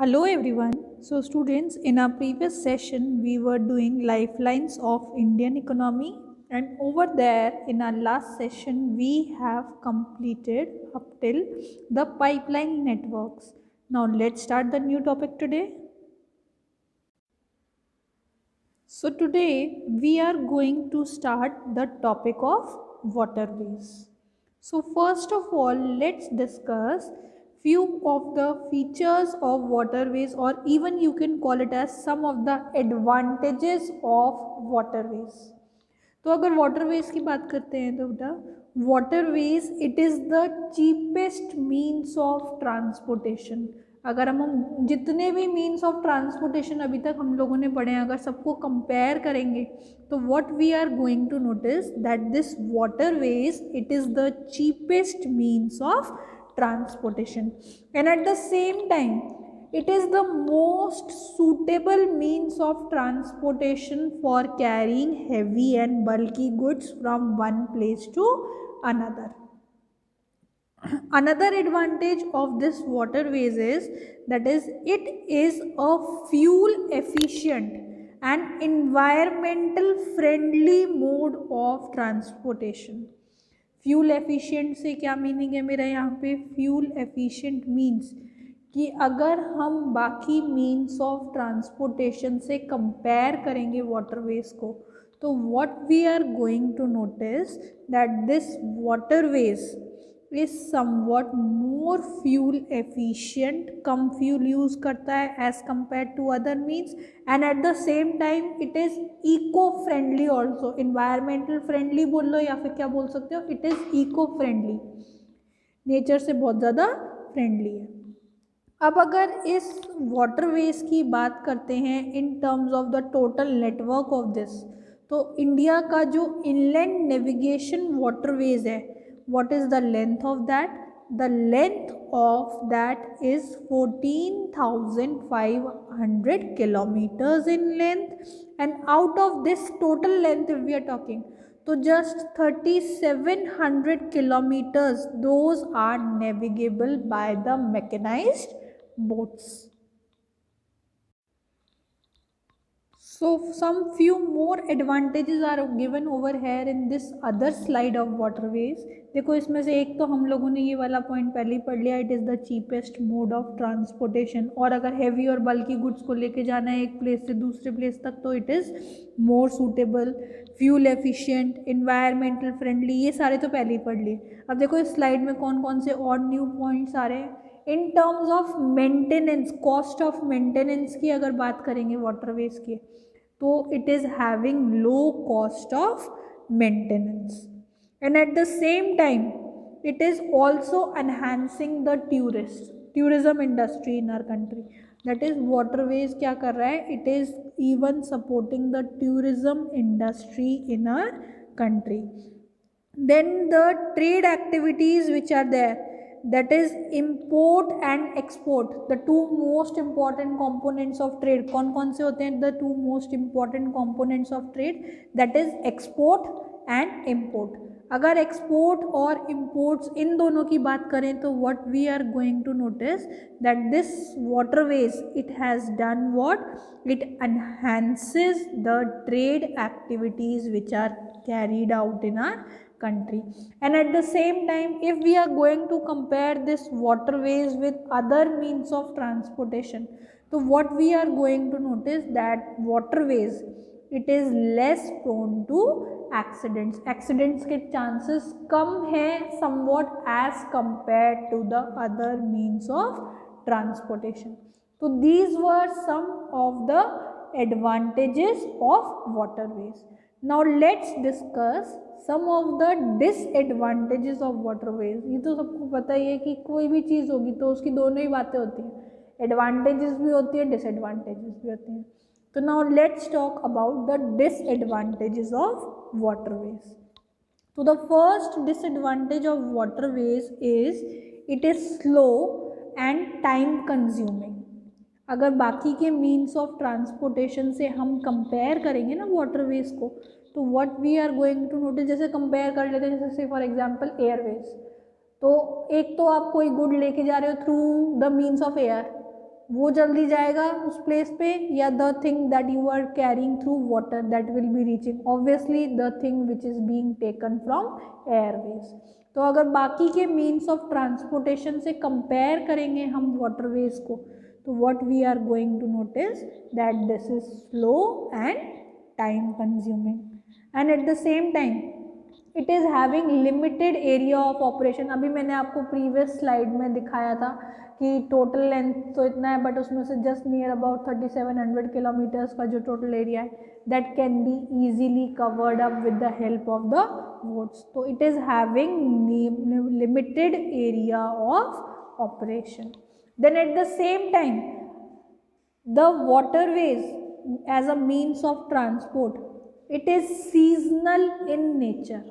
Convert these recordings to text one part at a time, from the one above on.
Hello everyone. So students, in our previous session we were doing lifelines of Indian economy, and over there in our last session we have completed up till the pipeline networks. Now let's start the new topic today. So today we are going to start the topic of waterways. So first of all, let's discuss few of the features of waterways, or even you can call it as some of the advantages of waterways. तो अगर waterways की बात करते हैं तो बेटा waterways it is the cheapest means of transportation. अगर हम जितने भी मीन्स ऑफ ट्रांसपोर्टेशन अभी तक हम लोगों ने पढ़े हैं, अगर सबको कंपेयर करेंगे तो what we are going to notice that this waterways it is the cheapest means of transportation, and at the same time it is the most suitable means of transportation for carrying heavy and bulky goods from one place to another. Another advantage of this waterways is that is it is a fuel efficient and environmental friendly mode of transportation. Fuel efficient से क्या meaning है मेरा यहाँ पे? Fuel efficient means कि अगर हम बाकी मीन्स ऑफ ट्रांसपोर्टेशन से कंपेयर करेंगे वाटरवेज को, तो what we are going to notice that this waterways is somewhat more fuel efficient, कम फ्यूल यूज़ करता है as compare to other means, and at the same time it is eco friendly also. Environmental friendly बोल लो या फिर क्या बोल सकते हो, it is eco friendly, nature से बहुत ज़्यादा फ्रेंडली है. अब अगर इस वाटरवेज की बात करते हैं इन terms of the total network of this, तो इंडिया का जो इनलैंड नेविगेशन वाटरवेज है, what is the length of that? The length of that is 14,500 kilometers in length, and out of this total length if we are talking, so just 3,700 kilometers those are navigable by the mechanized boats. So some few more advantages are given over here in this other slide of waterways. देखो इसमें से एक तो हम लोगों ने ये वाला पॉइंट पहले ही पढ़ लिया, it is the cheapest mode of transportation. और अगर हैवी और बल्की गुड्स को लेके जाना है एक प्लेस से दूसरे प्लेस तक, तो it is more suitable, fuel efficient, environmental friendly. ये सारे तो पहले ही पढ़ लिए. अब देखो इस स्लाइड में कौन कौन से और न्यू पॉइंट्स आ रहे हैं. इन terms of maintenance, cost of maintenance की अगर बात करेंगे वाटरवेज की, तो it is having low cost of maintenance, and at the same time it is also enhancing the tourism industry in our country. That is waterways क्या कर रहा है, it is even supporting the tourism industry in our country. Then the trade activities which are there, that is import and export, the two most important components of trade. कौन कौन से होते हैं the two most important components of trade? That is export and import. अगर export और imports इन दोनों की बात करें तो what we are going to notice that this waterways it has done what? It enhances the trade activities which are carried out in our country. And at the same time, if we are going to compare this waterways with other means of transportation, so what we are going to notice that waterways it is less prone to accidents के chances कम हैं somewhat as compared to the other means of transportation. So these were some of the advantages of waterways. Now let's discuss some of the disadvantages of waterways. ये तो सबको पता ही है कि कोई भी चीज़ होगी तो उसकी दोनों ही बातें होती हैं, एडवांटेजेस भी होती है, डिसएडवांटेजेस भी होती हैं. तो now let's talk about the disadvantages of waterways. तो the first disadvantage of waterways is it is slow and time consuming. अगर बाकी के मीन्स ऑफ ट्रांसपोर्टेशन से हम कंपेयर करेंगे ना वाटरवेज को, तो what we are going to notice, जैसे कंपेयर कर लेते हैं जैसे फॉर एग्जांपल एयरवेज. तो एक तो आप कोई गुड लेके जा रहे हो through the means of air, वो जल्दी जाएगा उस प्लेस पे, या the thing that you are carrying through water that will be reaching, obviously the thing which is being taken from airways. तो अगर बाकी के मीन्स ऑफ ट्रांसपोर्टेशन से कंपेयर करेंगे हम वाटरवेज को, तो what we are going to notice that this is slow and time consuming, and at the same time it is having limited area of operation. अभी मैंने आपको प्रीवियस स्लाइड में दिखाया था कि टोटल लेंथ तो इतना है, बट उसमें से जस्ट नियर अबाउट 3700 किलोमीटर्स का जो टोटल एरिया है that can be easily covered up with the help of the boats. तो it is having limited area of operation. Then at the same time the waterways as a means of transport, it is seasonal in nature.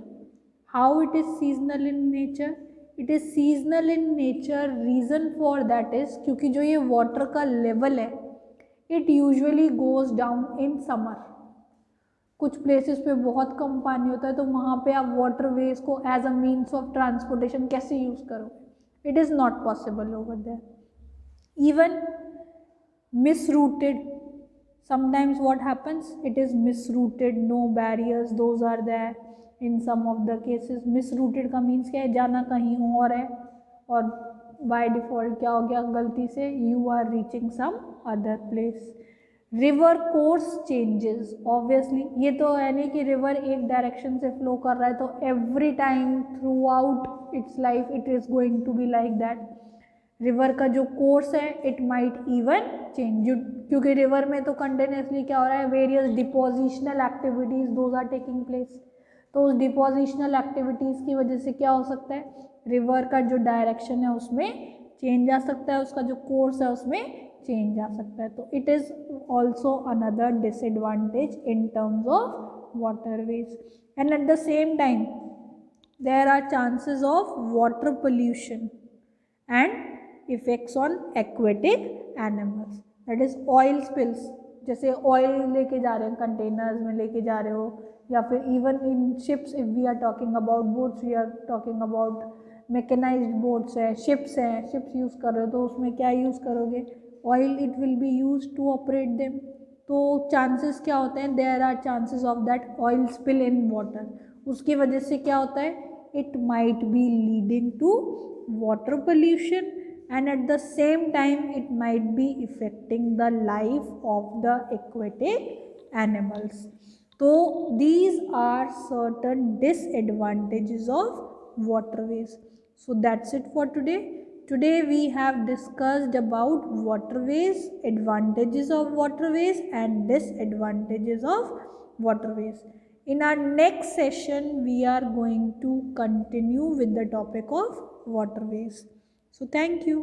How it is seasonal in nature? It is seasonal in nature, reason for that is क्योंकि जो ये water का level है it usually goes down in summer। कुछ places पे बहुत कम पानी होता है, तो वहाँ पे आप वाटरवेज को as a means of transportation कैसे यूज़ करोगे? It is not possible over there. Even misrouted, sometimes what happens, it is misrouted, no barriers those are there in some of the cases। misrouted का means क्या है? जाना कहीं और है और by default क्या हो गया, गलती से you are reaching some other place। river course changes, obviously ये तो है नहीं कि river एक direction से flow कर रहा है तो every time throughout its life it is going to be like that। River का जो कोर्स है इट माइट इवन चेंज, क्योंकि रिवर में तो कंटिन्यूसली क्या हो रहा है, various depositional activities those are taking place. तो उस डिपोजिशनल एक्टिविटीज़ की वजह से क्या हो सकता है, रिवर का जो डायरेक्शन है उसमें चेंज आ सकता है, उसका जो कोर्स है उसमें चेंज आ सकता है। तो it is also another disadvantage in terms of waterways. And at the same time there are chances of water pollution and effects on aquatic animals, that is oil spills. जैसे oil लेके जा रहे हैं, containers में लेके जा रहे हो, या फिर even in ships, if we are talking about boats, we are talking about mechanised boats है, शिप्स हैं, शिप्स यूज़ कर रहे हो तो उसमें क्या यूज़ करोगे, oil, it will be use to operate them. तो चांसेस क्या होते हैं, there are chances of that oil spill in water. उसकी वजह से क्या होता है, it might be leading to water pollution, and at the same time it might be affecting the life of the aquatic animals. So these are certain disadvantages of waterways. So that's it for today. Today we have discussed about waterways, advantages of waterways and disadvantages of waterways. In our next session we are going to continue with the topic of waterways. So thank you.